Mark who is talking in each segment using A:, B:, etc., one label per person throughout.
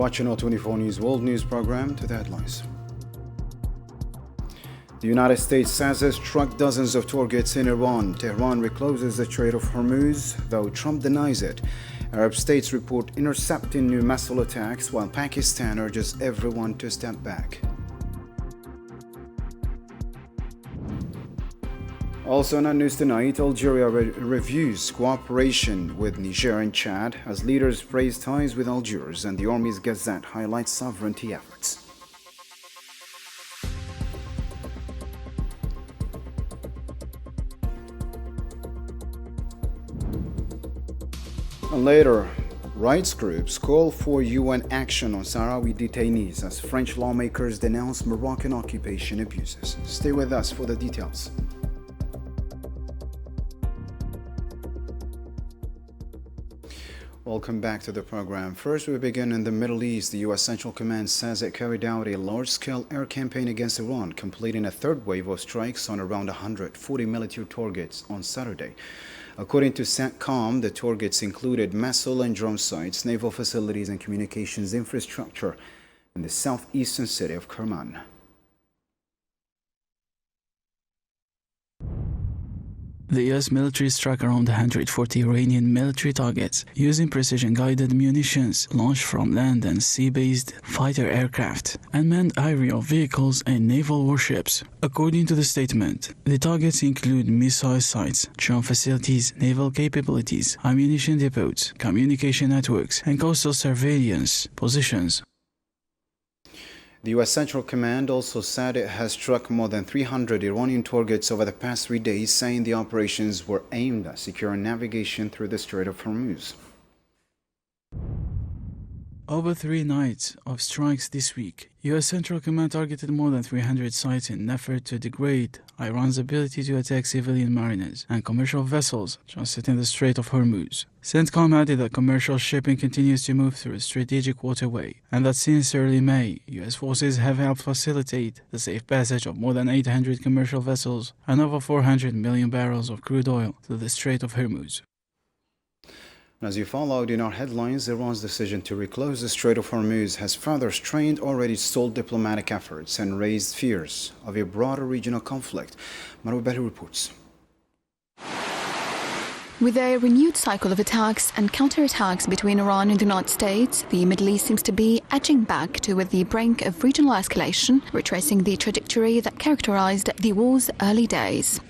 A: watching our 24 News World News program. To the headlines. The United States says it struck dozens of targets in Iran. Tehran recloses the Strait of Hormuz, though Trump denies it. Arab states report intercepting new missile attacks, while Pakistan urges everyone to step back. Also on our news tonight, Algeria reviews cooperation with Niger and Chad as leaders praise ties with Algiers, and the Army's Gazette highlights sovereignty efforts. And later, rights groups call for UN action on Sahrawi detainees as French lawmakers denounce Moroccan occupation abuses. Stay with us for the details. Welcome back to the program. First, we begin in the Middle East. The U.S. Central Command says it carried out a large-scale air campaign against Iran, completing a third wave of strikes on around 140 military targets on Saturday. According to CENTCOM, the targets included missile and drone sites, naval facilities, and communications infrastructure in the southeastern city of Kerman.
B: The U.S. military struck around 140 Iranian military targets using precision-guided munitions launched from land and sea-based fighter aircraft, unmanned aerial vehicles, and naval warships. According to the statement, the targets include missile sites, drone facilities, naval capabilities, ammunition depots, communication networks, and coastal surveillance positions.
A: The U.S. Central Command also said it has struck more than 300 Iranian targets over the past 3 days, saying the operations were aimed at securing navigation through the Strait of Hormuz.
B: Over 3 nights of strikes this week, U.S. Central Command targeted more than 300 sites in an effort to degrade Iran's ability to attack civilian mariners and commercial vessels transiting the Strait of Hormuz. CENTCOM added that commercial shipping continues to move through a strategic waterway, and that since early May, U.S. forces have helped facilitate the safe passage of more than 800 commercial vessels and over 400 million barrels of crude oil through the Strait of Hormuz.
A: As you followed in our headlines, Iran's decision to reclose the Strait of Hormuz has further strained already stalled diplomatic efforts and raised fears of a broader regional conflict. Marubeli reports.
C: With a renewed cycle of attacks and counterattacks between Iran and the United States, the Middle East seems to be edging back toward the brink of regional escalation, retracing the trajectory that characterized the war's early days.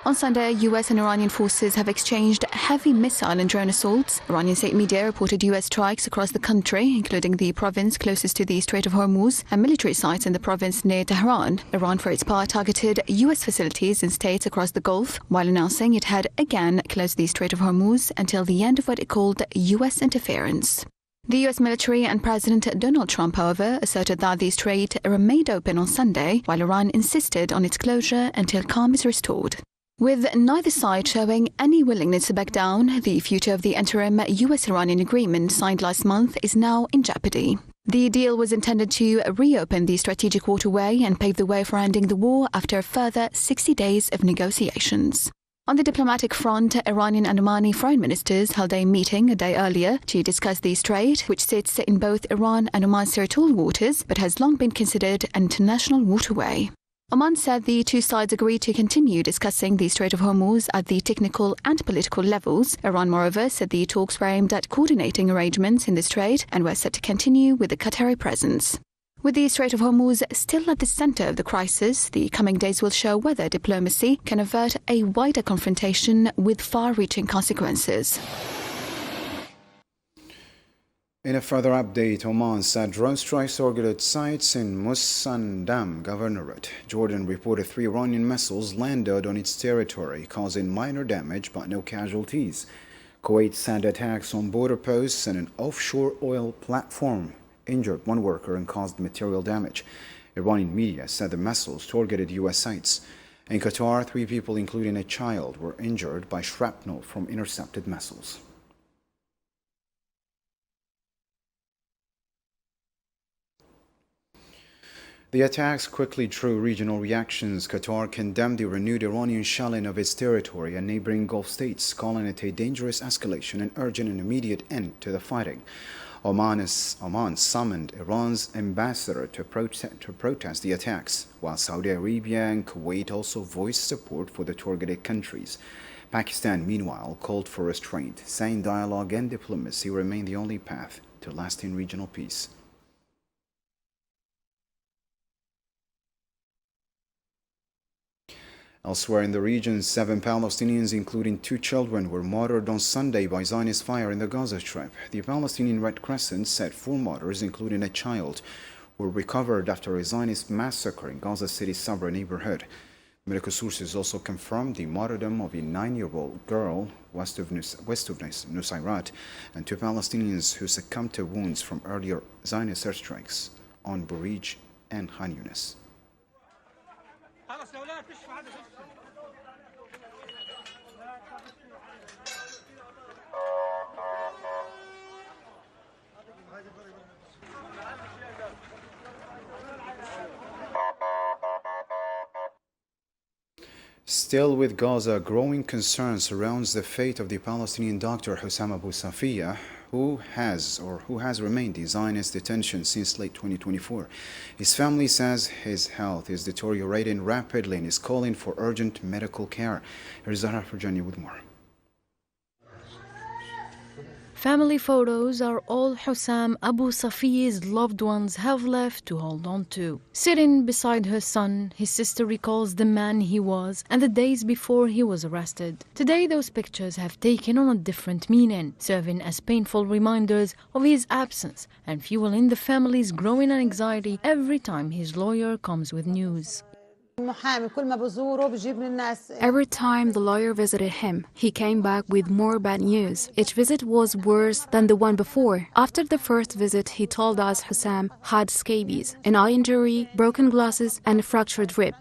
C: On Sunday, U.S. and Iranian forces have exchanged heavy missile and drone assaults. Iranian state media reported U.S. strikes across the country, including the province closest to the Strait of Hormuz and military sites in the province near Tehran. Iran, for its part, targeted U.S. facilities in states across the Gulf, while announcing it had again closed the Strait of Hormuz until the end of what it called U.S. interference. The U.S. military and President Donald Trump, however, asserted that the strait remained open on Sunday, while Iran insisted on its closure until calm is restored. With neither side showing any willingness to back down, the future of the interim U.S.-Iranian agreement signed last month is now in jeopardy. The deal was intended to reopen the strategic waterway and pave the way for ending the war after a further 60 days of negotiations. On the diplomatic front, Iranian and Omani foreign ministers held a meeting a day earlier to discuss the strait, which sits in both Iran and Oman's territorial waters, but has long been considered an international waterway. Oman said the two sides agreed to continue discussing the Strait of Hormuz at the technical and political levels. Iran, moreover, said the talks were aimed at coordinating arrangements in the strait and were set to continue with the Qatari presence. With the Strait of Hormuz still at the center of the crisis, the coming days will show whether diplomacy can avert a wider confrontation with far-reaching consequences.
A: In a further update, Oman said drone strikes targeted sites in Musandam Governorate. Jordan reported 3 Iranian missiles landed on its territory, causing minor damage but no casualties. Kuwait said attacks on border posts and an offshore oil platform injured 1 worker and caused material damage. Iranian media said the missiles targeted U.S. sites. In Qatar, 3 people, including a child, were injured by shrapnel from intercepted missiles. The attacks quickly drew regional reactions. Qatar condemned the renewed Iranian shelling of its territory and neighboring Gulf states, calling it a dangerous escalation and urging an immediate end to the fighting. Oman summoned Iran's ambassador to protest the attacks, while Saudi Arabia and Kuwait also voiced support for the targeted countries. Pakistan, meanwhile, called for restraint, saying dialogue and diplomacy remain the only path to lasting regional peace. Elsewhere in the region, 7 Palestinians, including 2 children, were martyred on Sunday by Zionist fire in the Gaza Strip. The Palestinian Red Crescent said 4 martyrs, including a child, were recovered after a Zionist massacre in Gaza City's Sabra neighborhood. Medical sources also confirmed the martyrdom of a 9-year-old girl west of Nusayrat and 2 Palestinians who succumbed to wounds from earlier Zionist airstrikes on Burij and Khan Yunis. Still with Gaza, growing concern surrounds the fate of the Palestinian doctor Hussam Abu Safiya, who has remained in Zionist detention since late 2024. His family says his health is deteriorating rapidly and is calling for urgent medical care. Here's Zahra Farjani with more.
D: Family photos are all Hussam Abu Safiya's loved ones have left to hold on to. Sitting beside her son, his sister recalls the man he was and the days before he was arrested. Today those pictures have taken on a different meaning, serving as painful reminders of his absence and fueling the family's growing anxiety every time his lawyer comes with news.
E: Every time the lawyer visited him, he came back with more bad news. Each visit was worse than the one before. After the first visit, he told us Hussam had scabies, an eye injury, broken glasses, and a fractured rib.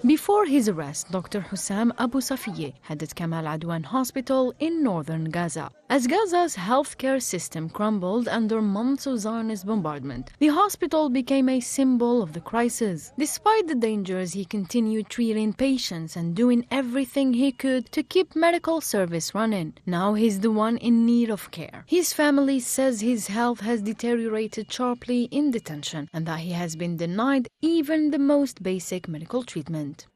D: Before his arrest, Dr. Hussam Abu Safiya headed Kamal Adwan Hospital in northern Gaza. As Gaza's healthcare system crumbled under months of Zionist bombardment, the hospital became a symbol of the crisis. Despite the dangers, he continued treating patients and doing everything he could to keep medical service running. Now he's the one in need of care. His family says his health has deteriorated sharply in detention and that he has been denied even the most basic medical treatment.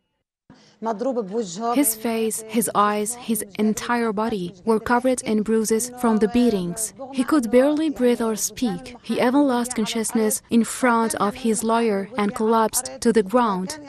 E: His face, his eyes, his entire body were covered in bruises from the beatings. He could barely breathe or speak. He even lost consciousness in front of his lawyer and collapsed to the ground.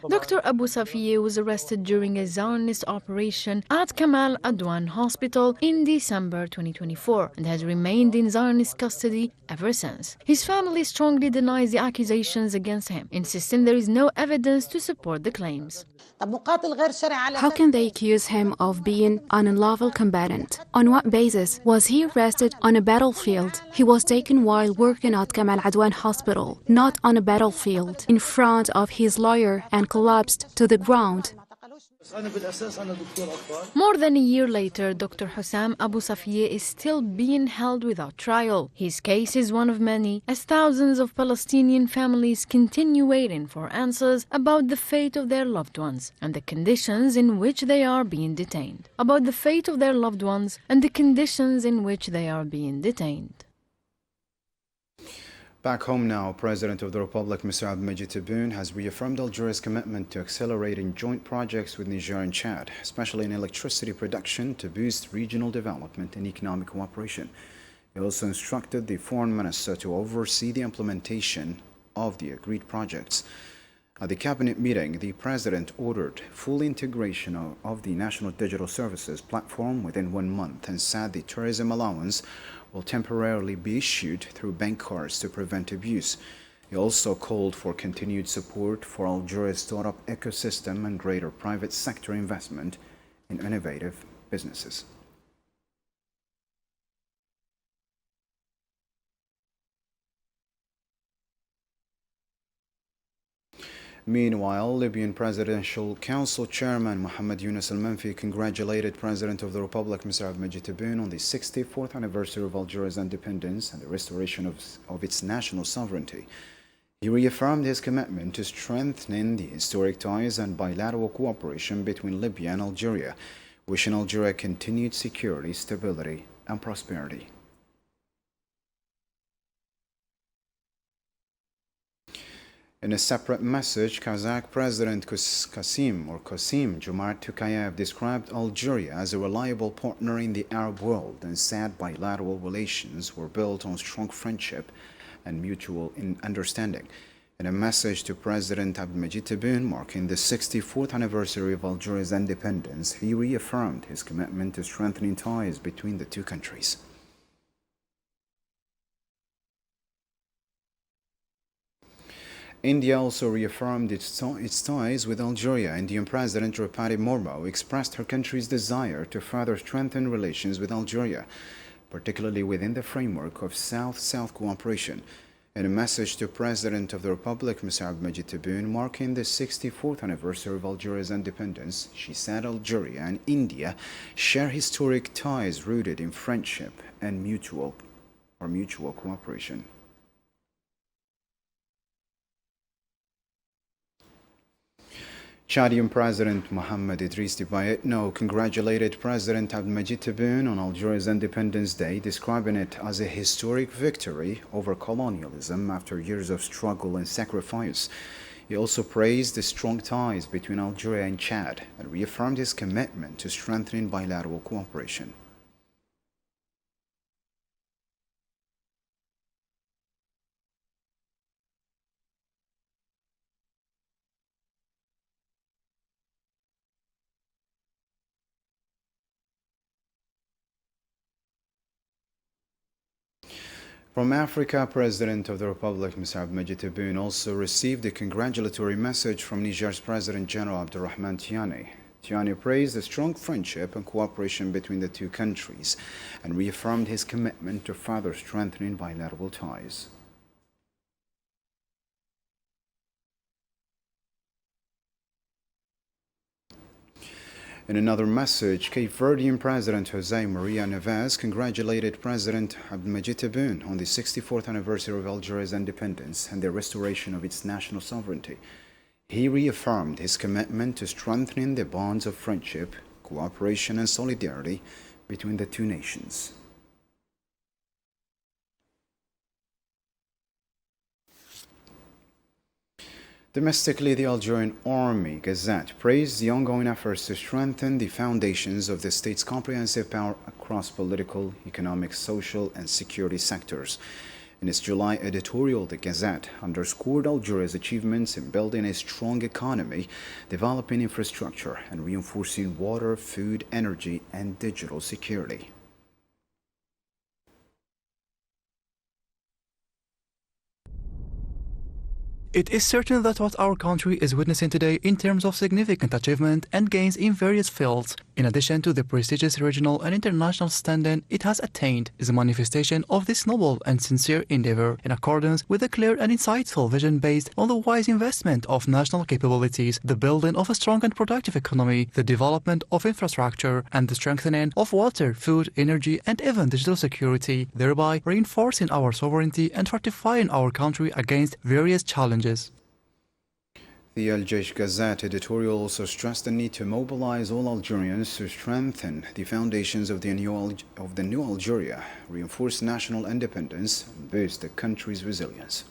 D: Dr. Abu Safiya was arrested during a Zionist operation at Kamal Adwan Hospital in December 2024 and has remained in Zionist custody ever since. His family strongly denies the accusations against him, insisting there is no evidence to support the claims.
E: How can they accuse him of being an unlawful combatant? On what basis was he arrested on a battlefield? He was taken while working at Kamal Adwan Hospital, not on a battlefield, in front of his lawyer and collapsed to the ground.
D: More than a year later, Dr. Hussam Abu Safiya is still being held without trial. His case is one of many, as thousands of Palestinian families continue waiting for answers about the fate of their loved ones and the conditions in which they are being detained. About the fate of their loved ones and the conditions in which they are being detained.
A: Back home now, President of the Republic, Mr. Abdelmajid Tebboune, has reaffirmed Algeria's commitment to accelerating joint projects with Niger and Chad, especially in electricity production, to boost regional development and economic cooperation. He also instructed the foreign minister to oversee the implementation of the agreed projects. At the cabinet meeting, the president ordered full integration of the National Digital Services platform within 1 month and said the tourism allowance will temporarily be issued through bank cards to prevent abuse. He also called for continued support for Algeria's startup ecosystem and greater private sector investment in innovative businesses. Meanwhile, Libyan Presidential Council Chairman Mohammed Yunus al-Menfi congratulated President of the Republic, Mr. Abdelmajid Tebboune, on the 64th anniversary of Algeria's independence and the restoration of its national sovereignty. He reaffirmed his commitment to strengthening the historic ties and bilateral cooperation between Libya and Algeria, wishing Algeria continued security, stability, and prosperity. In a separate message, Kazakh President Kasim Jomart Tokayev described Algeria as a reliable partner in the Arab world and said bilateral relations were built on strong friendship and mutual understanding. In a message to President Abdelmajid Tebboune marking the 64th anniversary of Algeria's independence, he reaffirmed his commitment to strengthening ties between the two countries. India also reaffirmed its ties with Algeria. Indian President Draupadi Murmu expressed her country's desire to further strengthen relations with Algeria, particularly within the framework of South-South cooperation. In a message to President of the Republic, Mr. Abdelmajid Tebboune, marking the 64th anniversary of Algeria's independence, she said Algeria and India share historic ties rooted in friendship and mutual cooperation. Chadian President Mohamed Idriss Déby Itno congratulated President Abdelmajid Tebboune on Algeria's Independence Day, describing it as a historic victory over colonialism after years of struggle and sacrifice. He also praised the strong ties between Algeria and Chad and reaffirmed his commitment to strengthening bilateral cooperation. From Africa, President of the Republic, Mr. Abdelmajid Tebboune, also received a congratulatory message from Niger's President General Abdurrahman Tiani. Tiani praised the strong friendship and cooperation between the two countries and reaffirmed his commitment to further strengthening bilateral ties. In another message, Cape Verdean President José Maria Neves congratulated President Abdelmajid Tebboune on the 64th anniversary of Algeria's independence and the restoration of its national sovereignty. He reaffirmed his commitment to strengthening the bonds of friendship, cooperation, and solidarity between the two nations. Domestically, the Algerian Army Gazette praised the ongoing efforts to strengthen the foundations of the state's comprehensive power across political, economic, social, and security sectors. In its July editorial, the Gazette underscored Algeria's achievements in building a strong economy, developing infrastructure, and reinforcing water, food, energy, and digital security.
F: It is certain that what our country is witnessing today in terms of significant achievement and gains in various fields, in addition to the prestigious regional and international standing it has attained, is a manifestation of this noble and sincere endeavor in accordance with a clear and insightful vision based on the wise investment of national capabilities, the building of a strong and productive economy, the development of infrastructure, and the strengthening of water, food, energy, and even digital security, thereby reinforcing our sovereignty and fortifying our country against various challenges.
A: The Al Jaish Gazette editorial also stressed the need to mobilize all Algerians to strengthen the foundations of the new Algeria, reinforce national independence, and boost the country's resilience.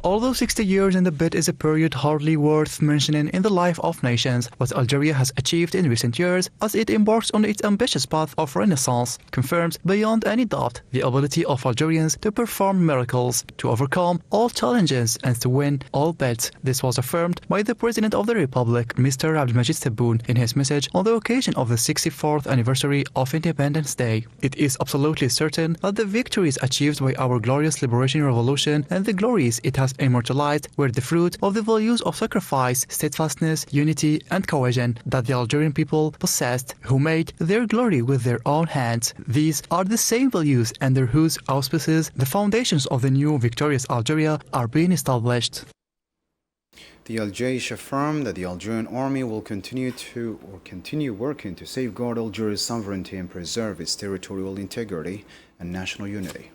F: Although 60 years in the bit is a period hardly worth mentioning in the life of nations, what Algeria has achieved in recent years as it embarks on its ambitious path of renaissance confirms beyond any doubt the ability of Algerians to perform miracles, to overcome all challenges and to win all bets. This was affirmed by the President of the Republic, Mr. Abdelmajid Tebboune, in his message on the occasion of the 64th anniversary of Independence Day. It is absolutely certain that the victories achieved by our glorious liberation revolution and the glories it has immortalized were the fruit of the values of sacrifice, steadfastness, unity, and cohesion that the Algerian people possessed, who made their glory with their own hands. These are the same values under whose auspices the foundations of the new victorious Algeria are being established.
A: The Al Jaish affirmed that the Algerian army will continue working to safeguard Algeria's sovereignty and preserve its territorial integrity and national unity.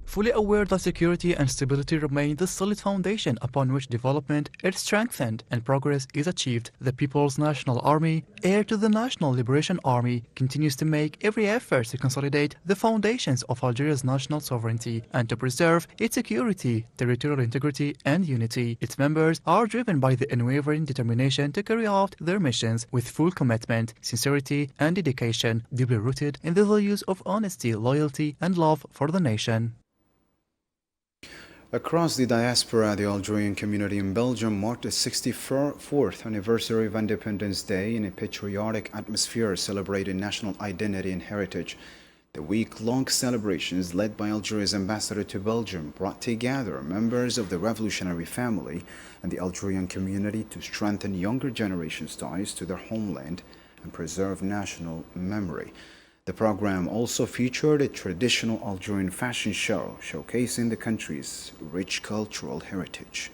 F: fully aware that security and stability remain the solid foundation upon which development is strengthened and progress is achieved. The People's National Army, heir to the National Liberation Army, continues to make every effort to consolidate the foundations of Algeria's national sovereignty and to preserve its security, territorial integrity, and unity. Its members are driven by the unwavering determination to carry out their missions with full commitment, sincerity, and dedication, deeply rooted in the values of honesty, loyalty, and love for the nation.
A: Across the diaspora, the Algerian community in Belgium marked the 64th anniversary of Independence Day in a patriotic atmosphere celebrating national identity and heritage. The week-long celebrations, led by Algeria's ambassador to Belgium, brought together members of the revolutionary family and the Algerian community to strengthen younger generations' ties to their homeland and preserve national memory. The program also featured a traditional Algerian fashion show showcasing the country's rich cultural heritage.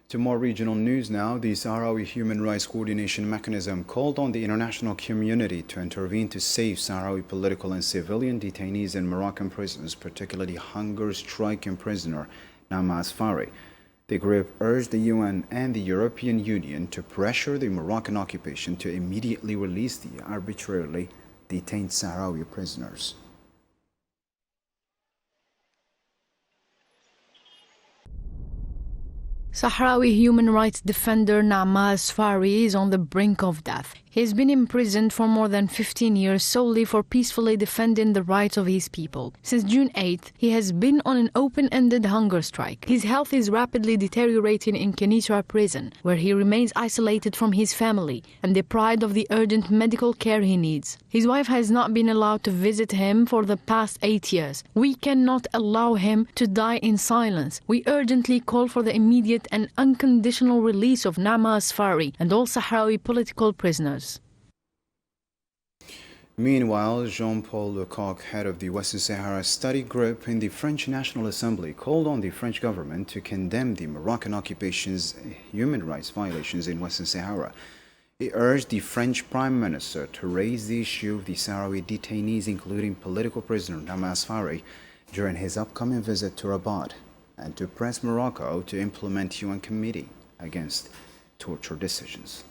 A: To more regional news now, the Sahrawi Human Rights Coordination Mechanism called on the international community to intervene to save Sahrawi political and civilian detainees in Moroccan prisons, particularly hunger-striking prisoner Nama Asfari. The group urged the UN and the European Union to pressure the Moroccan occupation to immediately release the arbitrarily detained Sahrawi prisoners.
D: Sahrawi human rights defender Nama Asfari is on the brink of death. He has been imprisoned for more than 15 years solely for peacefully defending the rights of his people. Since June 8th, he has been on an open-ended hunger strike. His health is rapidly deteriorating in Kenitra prison, where he remains isolated from his family and deprived of the urgent medical care he needs. His wife has not been allowed to visit him for the past 8 years. We cannot allow him to die in silence. We urgently call for the immediate and unconditional release of Nama Asfari and all Sahrawi political prisoners.
A: Meanwhile, Jean-Paul Lecoq, head of the Western Sahara Study Group in the French National Assembly, called on the French government to condemn the Moroccan occupation's human rights violations in Western Sahara. He urged the French Prime Minister to raise the issue of the Sahrawi detainees, including political prisoner Nama Asfari, during his upcoming visit to Rabat, and to press Morocco to implement UN Committee against torture decisions.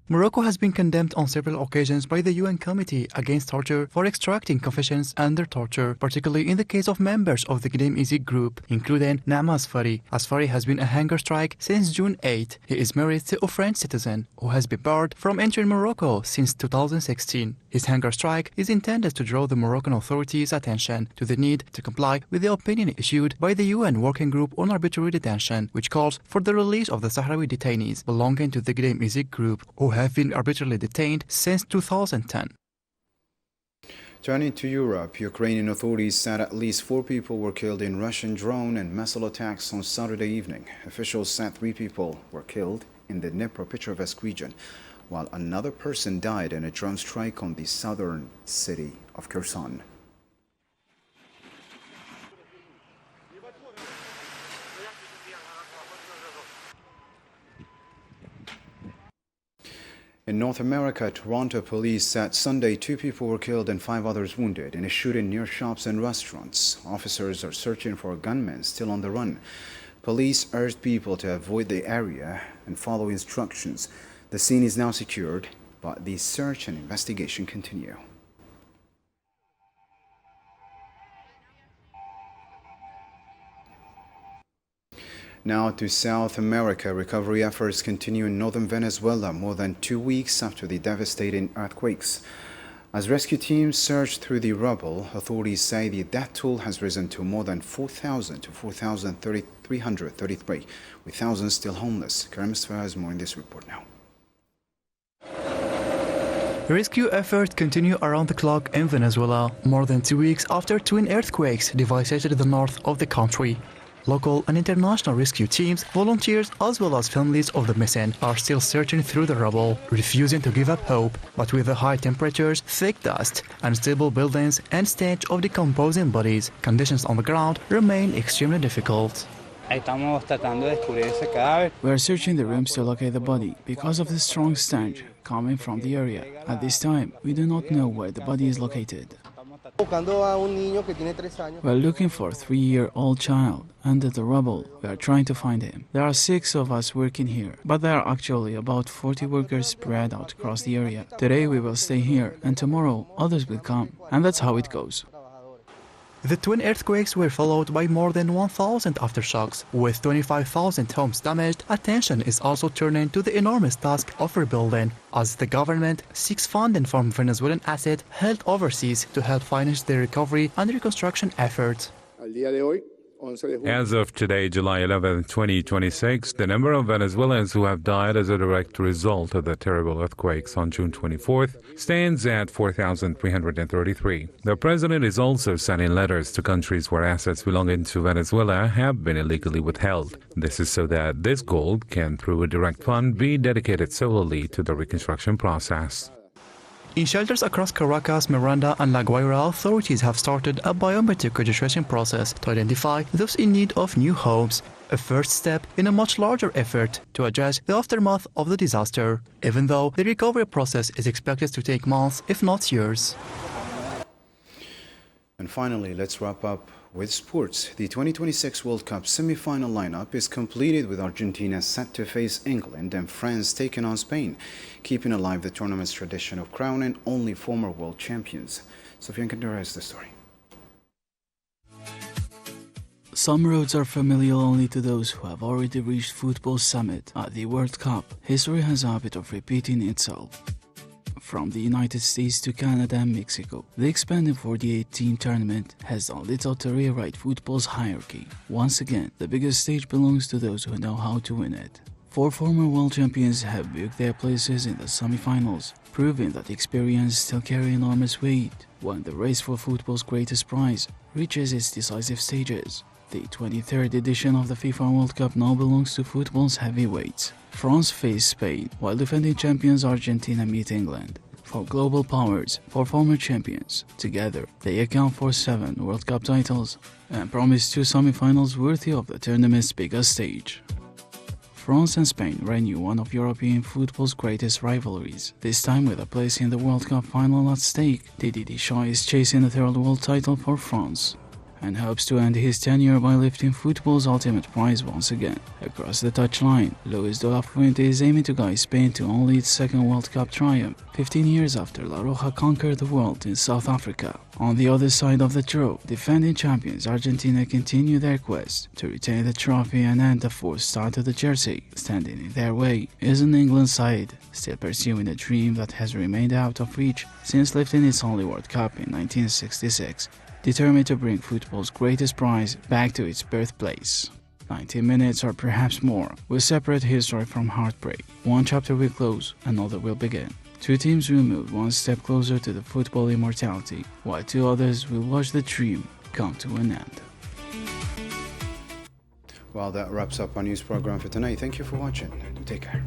F: Morocco has been condemned on several occasions by the UN Committee Against Torture for extracting confessions under torture, particularly in the case of members of the Gdeim group, including Nama Asfari. Asfari has been on hunger strike since June 8. He is married to a French citizen who has been barred from entering Morocco since 2016. His hunger strike is intended to draw the Moroccan authorities' attention to the need to comply with the opinion issued by the UN Working Group on Arbitrary Detention, which calls for the release of the Sahrawi detainees belonging to the Gdeim group who have been arbitrarily detained since 2010.
A: Turning to Europe, Ukrainian authorities said at least 4 people were killed in Russian drone and missile attacks on Saturday evening. Officials said 3 people were killed in the Dnipropetrovsk region, while another person died in a drone strike on the southern city of Kherson. In North America, Toronto police said Sunday 2 people were killed and 5 others wounded in a shooting near shops and restaurants. Officers are searching for a gunman still on the run. Police urged people to avoid the area and follow instructions. The scene is now secured, but the search and investigation continue. Now to South America. Recovery efforts continue in northern Venezuela more than 2 weeks after the devastating earthquakes. As rescue teams search through the rubble, authorities say the death toll has risen to more than 4,000 to 4,333, with thousands still homeless. Karim Mustafa has more in this report now.
F: Rescue efforts continue around the clock in Venezuela, more than 2 weeks after twin earthquakes devastated the north of the country. Local and international rescue teams, volunteers, as well as families of the missing are still searching through the rubble, refusing to give up hope. But with the high temperatures, thick dust, unstable buildings, and stench of decomposing bodies, conditions on the ground remain extremely difficult.
B: We are searching the rooms to locate the body because of the strong stench coming from the area. At this time, we do not know where the body is located. We are looking for a 3-year-old child under the rubble. We are trying to find him. There are 6 of us working here, but there are actually about 40 workers spread out across the area. Today we will stay here, and tomorrow others will come, and that's how it goes.
F: The twin earthquakes were followed by more than 1,000 aftershocks. With 25,000 homes damaged, attention is also turning to the enormous task of rebuilding, as the government seeks funding from Venezuelan assets held overseas to help finance the recovery and reconstruction efforts.
G: As of today, July 11, 2026, the number of Venezuelans who have died as a direct result of the terrible earthquakes on June 24th stands at 4,333. The president is also sending letters to countries where assets belonging to Venezuela have been illegally withheld. This is so that this gold can, through a direct fund, be dedicated solely to the reconstruction process.
F: In shelters across Caracas, Miranda, and La Guaira, authorities have started a biometric registration process to identify those in need of new homes, a first step in a much larger effort to address the aftermath of the disaster, even though the recovery process is expected to take months, if not years.
A: And finally, let's wrap up with sports. The 2026 World Cup semi-final lineup is completed with Argentina set to face England and France taking on Spain, keeping alive the tournament's tradition of crowning only former world champions. Sofian Kandera has the story.
B: Some roads are familiar only to those who have already reached football's summit at the World Cup. History has a habit of repeating itself. From the United States to Canada and Mexico, the expanded 48-team tournament has done little to rewrite football's hierarchy. Once again, the biggest stage belongs to those who know how to win it. 4 former world champions have booked their places in the semi-finals, proving that experience still carries enormous weight when the race for football's greatest prize reaches its decisive stages. The 23rd edition of the FIFA World Cup now belongs to football's heavyweights. France face Spain, while defending champions Argentina meet England. For global powers, 4 former champions, together they account for 7 World Cup titles and promise 2 semi-finals worthy of the tournament's biggest stage. France and Spain renew one of European football's greatest rivalries, this time with a place in the World Cup final at stake. Didier Deschamps is chasing the 3rd world title for France and hopes to end his tenure by lifting football's ultimate prize once again. Across the touchline, Luis de la Fuente is aiming to guide Spain to only its 2nd World Cup triumph, 15 years after La Roja conquered the world in South Africa. On the other side of the draw, defending champions Argentina continue their quest to retain the trophy and end the 4th star to the jersey. Standing in their way is an England side, still pursuing a dream that has remained out of reach since lifting its only World Cup in 1966. Determined to bring football's greatest prize back to its birthplace. 90 minutes or perhaps more will separate history from heartbreak. One chapter will close, another will begin. 2 teams will move one step closer to the football immortality, while 2 others will watch the dream come to an end.
A: Well, that wraps up our news program for tonight. Thank you for watching. Take care.